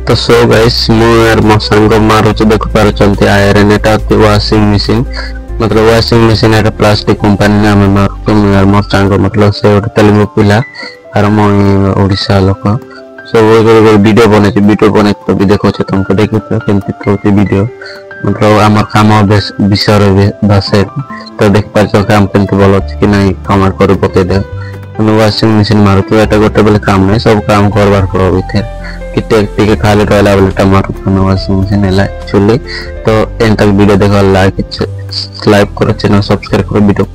तो so guys मु यार मो संग मारुच देख पार चलते आयरन एटा वाशिंग मशीन मतलब वाशिंग मशीन एटा प्लास्टिक कंपनी नाम मारुच मु यार मो संग मतलब से ओटा तेलुगु पिला आर मो ओडिसा लोक सो वो वीडियो बने तो भी देखो छ तुमको देखो केमति तो वीडियो मतलब आम काम विषय भाषा तो देख पार काम केमति बोल कि नहीं कमेंट कर पके दे वाशिंग मशीन मारुच एटा गोटे बेले काम नहीं सब काम करबार पड़ो भीतर कि खाली रहला बोले टमाटर वाशिंग मशीन है एक्चुअली तो एन तक वीडियो देखो लाइक करो चैनल सब्सक्राइब करो वीडियो